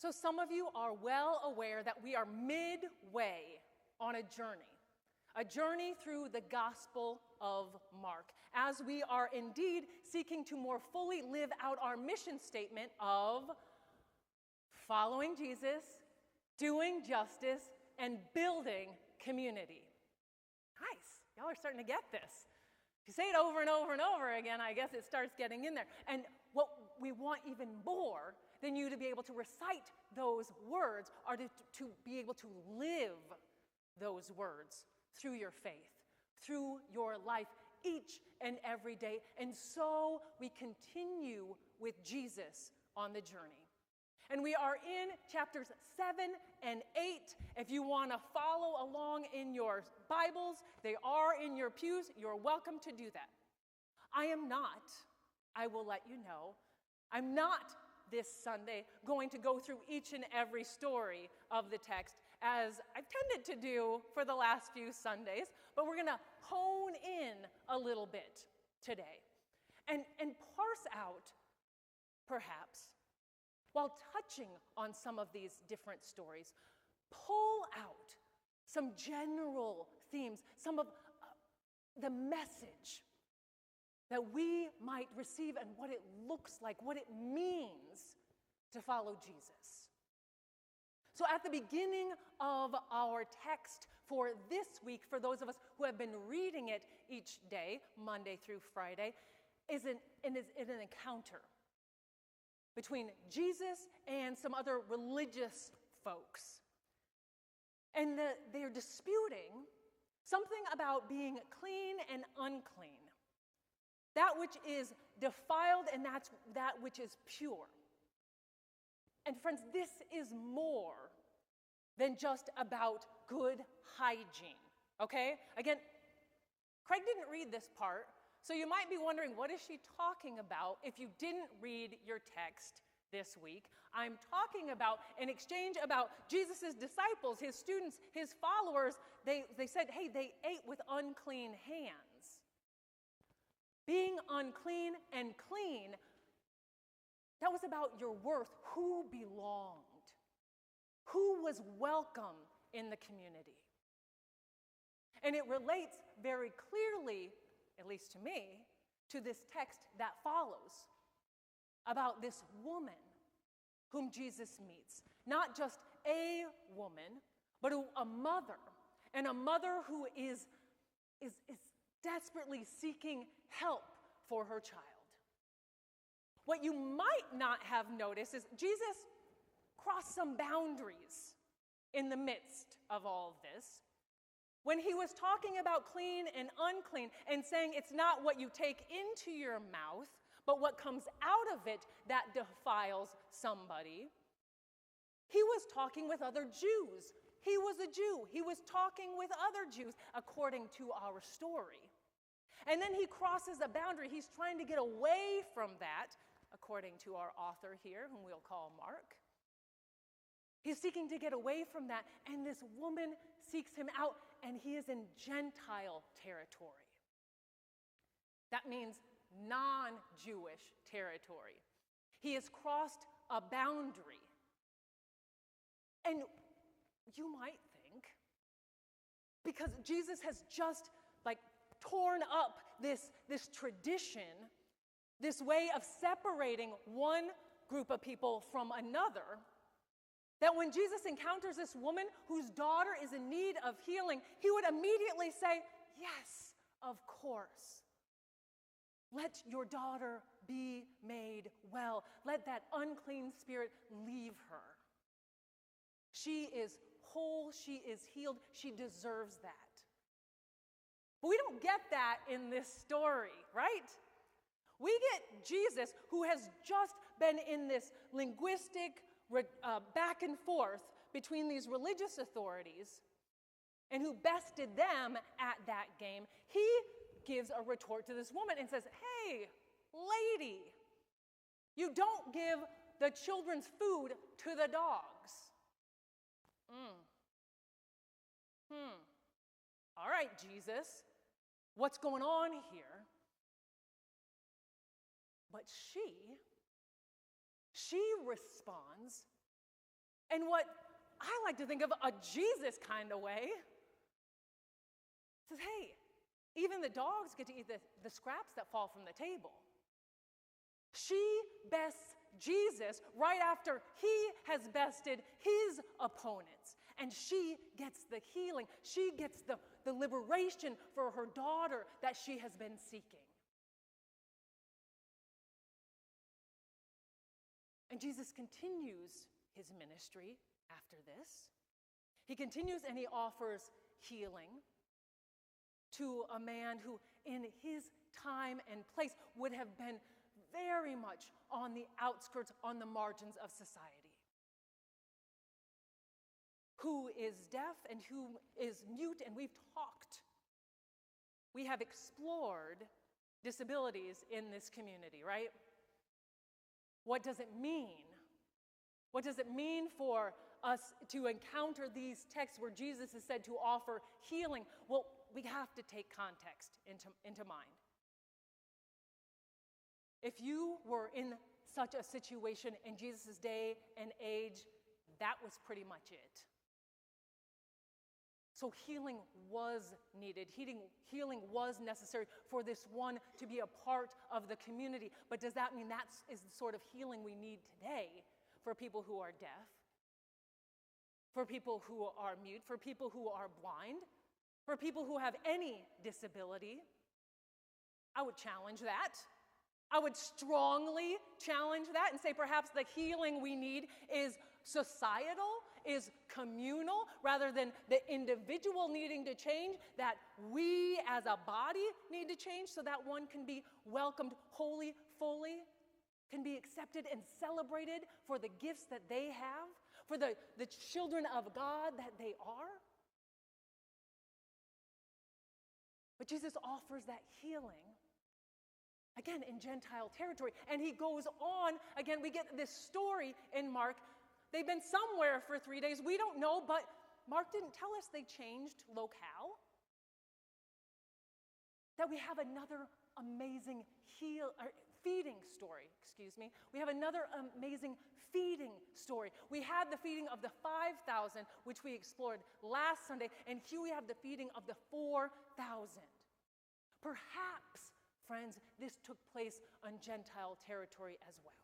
So some of you are well aware that we are midway on a journey through the Gospel of Mark, as we are indeed seeking to more fully live out our mission statement of following Jesus, doing justice, and building community. Nice. Y'all are starting to get this. If you say it over and over and over again, I guess it starts getting in there. And what we want even more than you to be able to recite those words are to be able to live those words through your faith, through your life each and every day. And so we continue with Jesus on the journey. And we are in chapters 7 and 8. If you want to follow along in your Bibles, they are in your pews. You're welcome to do that. I will let you know, I'm not this Sunday going to go through each and every story of the text as I've tended to do for the last few Sundays, but we're going to hone in a little bit today and parse out, perhaps, while touching on some of these different stories, pull out some general themes, some of the message that we might receive and what it looks like, what it means to follow Jesus. So at the beginning of our text for this week, for those of us who have been reading it each day, Monday through Friday, is an encounter between Jesus and some other religious folks. And they're disputing something about being clean and unclean. That which is defiled and that's that which is pure. And friends, this is more than just about good hygiene, okay? Again, Craig didn't read this part, so you might be wondering, what is she talking about if you didn't read your text this week? I'm talking about an exchange about Jesus' disciples, his students, his followers. They said, hey, they ate with unclean hands. Being unclean and clean, that was about your worth, who belonged, who was welcome in the community. And it relates very clearly, at least to me, to this text that follows about this woman whom Jesus meets. Not just a woman, but a mother, and a mother who is desperately seeking help for her child. What you might not have noticed is Jesus crossed some boundaries in the midst of all of this. When he was talking about clean and unclean and saying it's not what you take into your mouth, but what comes out of it that defiles somebody, he was talking with other Jews. He was a Jew. He was talking with other Jews according to our story. And then he crosses a boundary. He's trying to get away from that, according to our author here, whom we'll call Mark. He's seeking to get away from that, and this woman seeks him out, and he is in Gentile territory. That means non-Jewish territory. He has crossed a boundary. And you might think, because Jesus has just torn up this tradition, this way of separating one group of people from another, that when Jesus encounters this woman whose daughter is in need of healing, he would immediately say, yes, of course. Let your daughter be made well. Let that unclean spirit leave her. She is whole. She is healed. She deserves that. But we don't get that in this story, right? We get Jesus, who has just been in this linguistic back and forth between these religious authorities and who bested them at that game. He gives a retort to this woman and says, hey, lady, you don't give the children's food to the dogs. All right, Jesus, what's going on here? But she responds in what I like to think of a Jesus kind of way. Says, hey, even the dogs get to eat the scraps that fall from the table. She bests Jesus right after he has bested his opponents. And she gets the healing. She gets the liberation for her daughter that she has been seeking. And Jesus continues his ministry after this. He continues and he offers healing to a man who in his time and place would have been very much on the outskirts, on the margins of society. Who is deaf and who is mute, and we've talked. We have explored disabilities in this community, right? What does it mean? What does it mean for us to encounter these texts where Jesus is said to offer healing? Well, we have to take context into mind. If you were in such a situation in Jesus' day and age, that was pretty much it. So healing was needed. Healing was necessary for this one to be a part of the community. But does that mean that is the sort of healing we need today for people who are deaf, for people who are mute, for people who are blind, for people who have any disability? I would challenge that. I would strongly challenge that and say perhaps the healing we need is societal, is communal, rather than the individual needing to change, that we as a body need to change so that one can be welcomed wholly, fully, can be accepted and celebrated for the gifts that they have, for the children of God that they are. But Jesus offers that healing, again, in Gentile territory. And he goes on, again, we get this story in Mark. They've been somewhere for 3 days. We don't know, but Mark didn't tell us they changed locale. That we have another amazing feeding story, We have another amazing feeding story. We had the feeding of the 5,000, which we explored last Sunday, and here we have the feeding of the 4,000. Perhaps, friends, this took place on Gentile territory as well.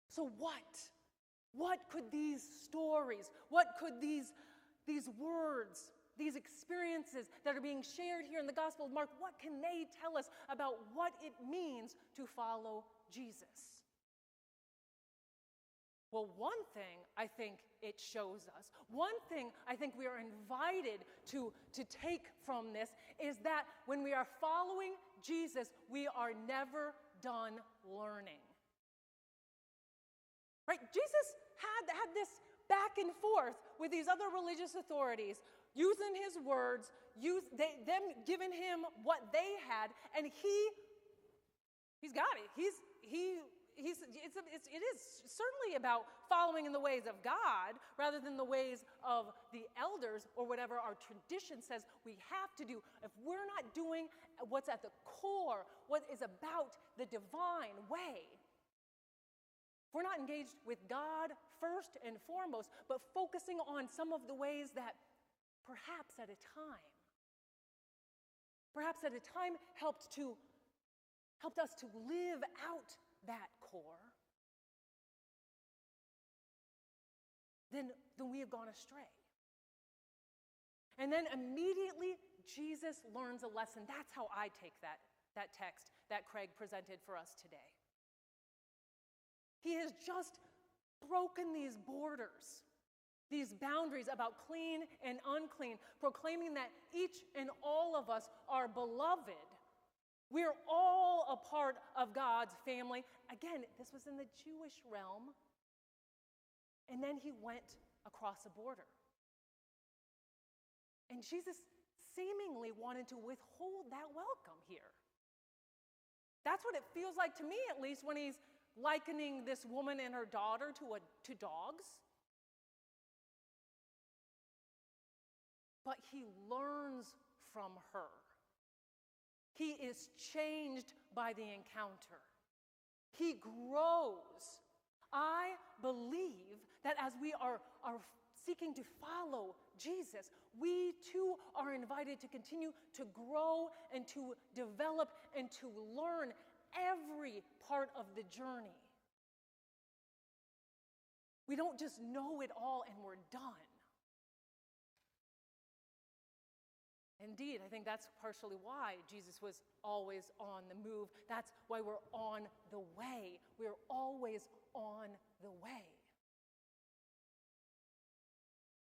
So what could these stories, what could these words, these experiences that are being shared here in the Gospel of Mark, what can they tell us about what it means to follow Jesus? Well, one thing I think it shows us, one thing I think we are invited to take from this is that when we are following Jesus, we are never done learning. Right? Jesus had this back and forth with these other religious authorities, using his words, them giving him what they had, and he's got it. It is certainly about following in the ways of God rather than the ways of the elders or whatever our tradition says we have to do. If we're not doing what's at the core, what is about the divine way, if we're not engaged with God first and foremost, but focusing on some of the ways that perhaps at a time helped us to live out that core, then we have gone astray. And then immediately Jesus learns a lesson. That's how I take that text that Craig presented for us today. He has just broken these borders, these boundaries about clean and unclean, proclaiming that each and all of us are beloved. We're all a part of God's family. Again, this was in the Jewish realm. And then he went across a border. And Jesus seemingly wanted to withhold that welcome here. That's what it feels like to me, at least, when he's likening this woman and her daughter to dogs. But he learns from her. He is changed by the encounter. He grows. I believe that as we are seeking to follow Jesus, we too are invited to continue to grow and to develop and to learn every part of the journey. We don't just know it all and we're done. Indeed, I think that's partially why Jesus was always on the move. That's why we're on the way. We're always on the way.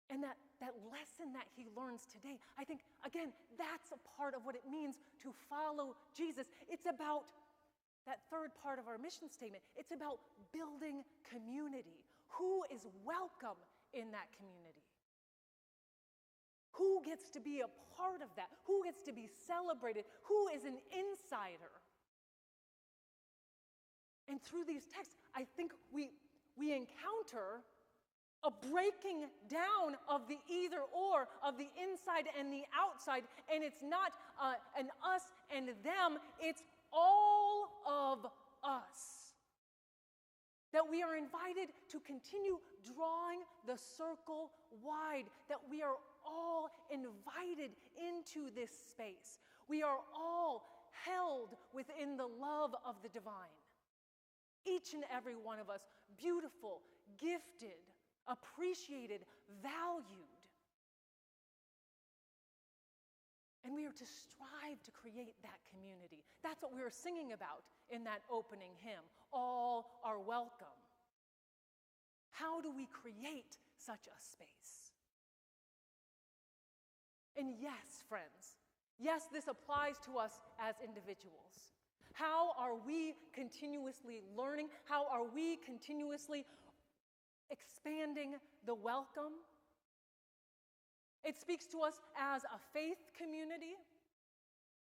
And that lesson that he learns today, I think, again, that's a part of what it means to follow Jesus. It's about that third part of our mission statement. It's about building community. Who is welcome in that community? Who gets to be a part of that? Who gets to be celebrated? Who is an insider? And through these texts, I think we encounter a breaking down of the either or, of the inside and the outside, and it's not an us and them, it's all of us. That we are invited to continue drawing the circle wide, that we are all invited into this space. We are all held within the love of the divine. Each and every one of us, beautiful, gifted, appreciated, valued. And we are to strive to create that community. That's what we were singing about in that opening hymn. All are welcome. How do we create such a space? And yes, friends, yes, this applies to us as individuals. How are we continuously learning? How are we continuously expanding the welcome? It speaks to us as a faith community.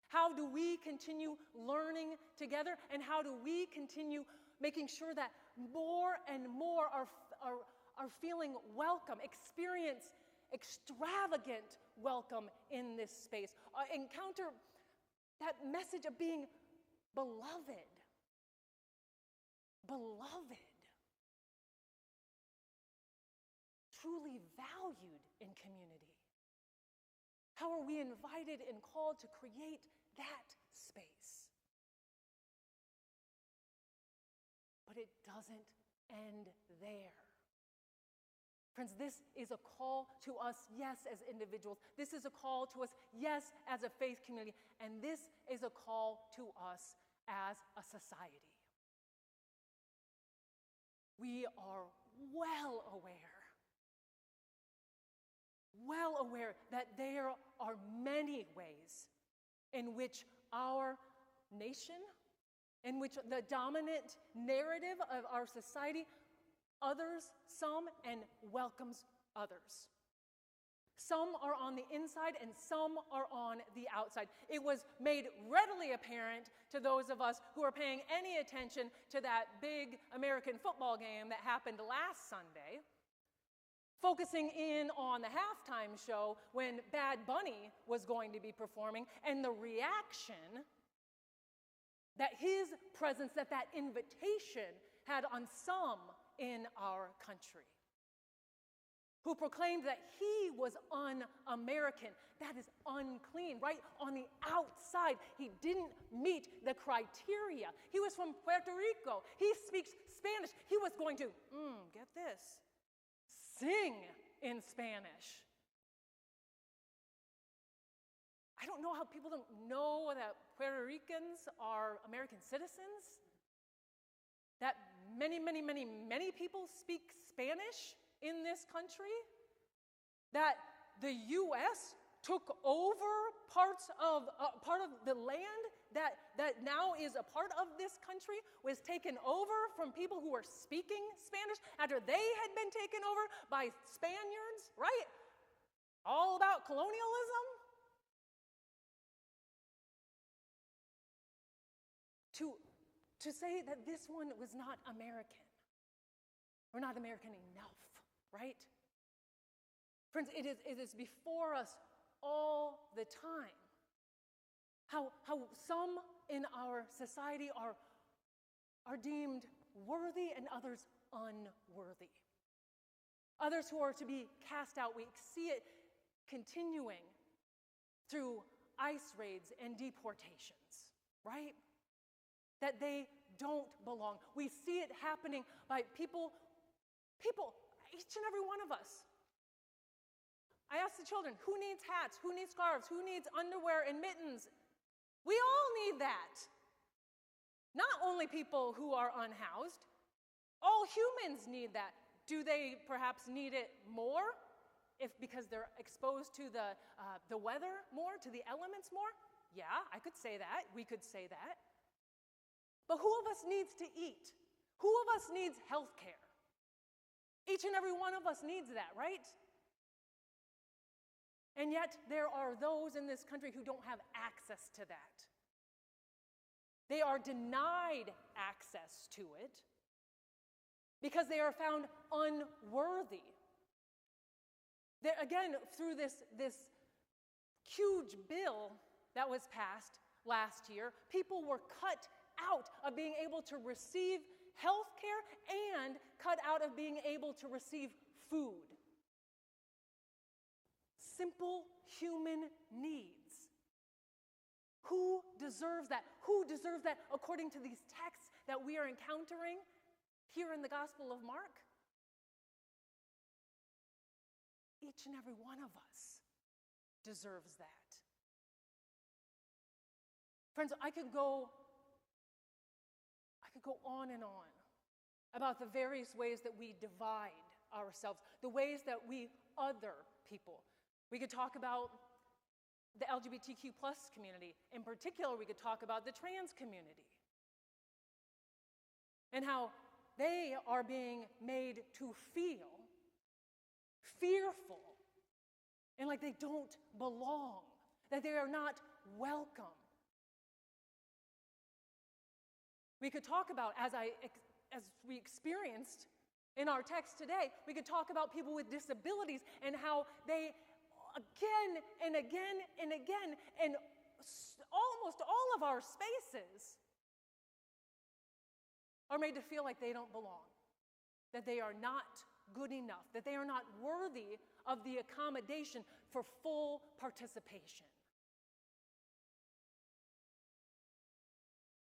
How do we continue learning together? And how do we continue making sure that more and more are feeling welcome, experience extravagant welcome in this space, encounter that message of being beloved, truly valued in community? How are we invited and called to create that space? But it doesn't end there. Friends, this is a call to us, yes, as individuals. This is a call to us, yes, as a faith community. And this is a call to us as a society. We are well aware that there are many ways in which our nation, in which the dominant narrative of our society others some and welcomes others. Some are on the inside and some are on the outside. It was made readily apparent to those of us who are paying any attention to that big American football game that happened last Sunday, focusing in on the halftime show when Bad Bunny was going to be performing, and the reaction that his presence, that invitation had on some in our country, who proclaimed that he was un-American. That is unclean, right? On the outside, he didn't meet the criteria. He was from Puerto Rico. He speaks Spanish. He was going to, get this, sing in Spanish. I don't know how people don't know that Puerto Ricans are American citizens, that many people speak Spanish in this country, that the U.S. took over part of the land that now is a part of this country, was taken over from people who were speaking Spanish after they had been taken over by Spaniards, right? All about colonialism. To say that this one was not American, or not American enough, right? Friends, it is before us all the time how some in our society are deemed worthy and others unworthy. Others who are to be cast out. We see it continuing through ICE raids and deportations, right? That they don't belong. We see it happening by people, each and every one of us. I asked the children, who needs hats? Who needs scarves? Who needs underwear and mittens? We all need that. Not only people who are unhoused. All humans need that. Do they perhaps need it more because they're exposed to the weather more, to the elements more? Yeah, I could say that. We could say that. But who of us needs to eat? Who of us needs health care? Each and every one of us needs that, right? And yet there are those in this country who don't have access to that. They are denied access to it because they are found unworthy. Again, through this huge bill that was passed last year, people were cut out of being able to receive health care and cut out of being able to receive food. Simple human needs. Who deserves that? Who deserves that according to these texts that we are encountering here in the Gospel of Mark? Each and every one of us deserves that. Friends, I could go on and on about the various ways that we divide ourselves, the ways that we other people. We could talk about the LGBTQ plus community. In particular, we could talk about the trans community and how they are being made to feel fearful and like they don't belong, that they are not welcome. We could talk about, as we experienced in our text today, we could talk about people with disabilities and how they again and again and again in almost all of our spaces are made to feel like they don't belong, that they are not good enough, that they are not worthy of the accommodation for full participation.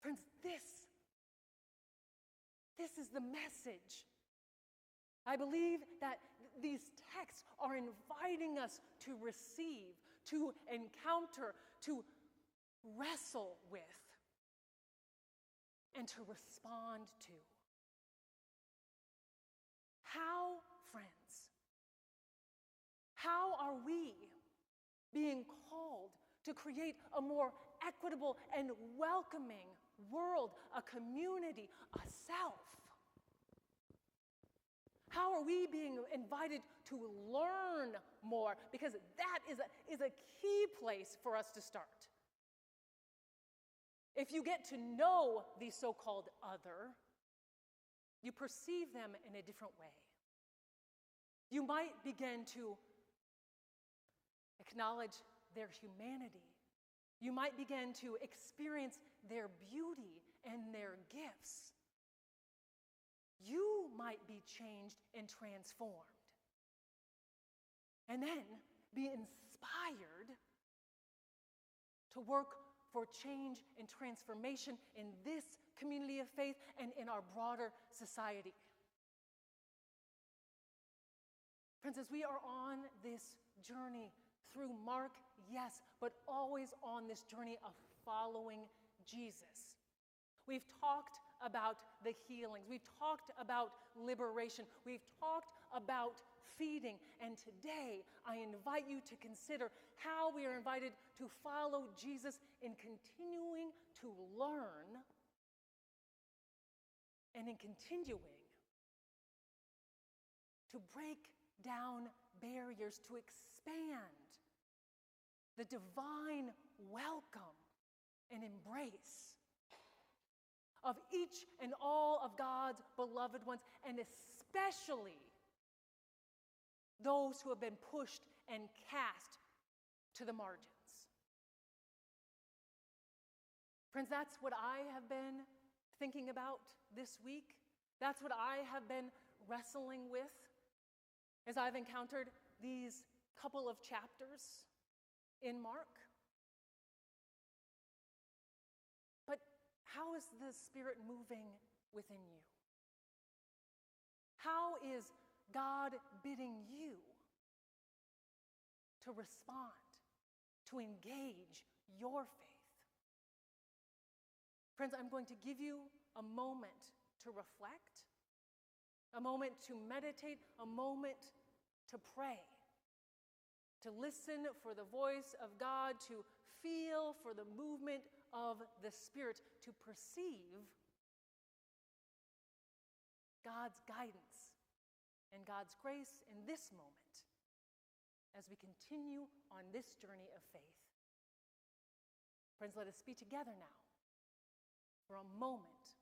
Friends, this is the message. I believe that these texts are inviting us to receive, to encounter, to wrestle with, and to respond to. How, friends, how are we being called to create a more equitable and welcoming world, a community, a self? How are we being invited to learn more? Because that is a key place for us to start. If you get to know the so-called other, you perceive them in a different way. You might begin to acknowledge their humanity. You might begin to experience their beauty and their gifts. You might be changed and transformed. And then be inspired to work for change and transformation in this community of faith and in our broader society. Friends, as we are on this journey through Mark, yes, but always on this journey of following Jesus. We've talked about the healings. We've talked about liberation. We've talked about feeding. And today, I invite you to consider how we are invited to follow Jesus in continuing to learn and in continuing to break down barriers, to expand the divine welcome and embrace of each and all of God's beloved ones, and especially those who have been pushed and cast to the margins. Friends, that's what I have been thinking about this week. That's what I have been wrestling with. as I've encountered these couple of chapters in Mark. But how is the Spirit moving within you? How is God bidding you to respond, to engage your faith? Friends, I'm going to give you a moment to reflect, a moment to meditate, a moment to pray, to listen for the voice of God, to feel for the movement of the Spirit, to perceive God's guidance and God's grace in this moment as we continue on this journey of faith. Friends, let us be together now for a moment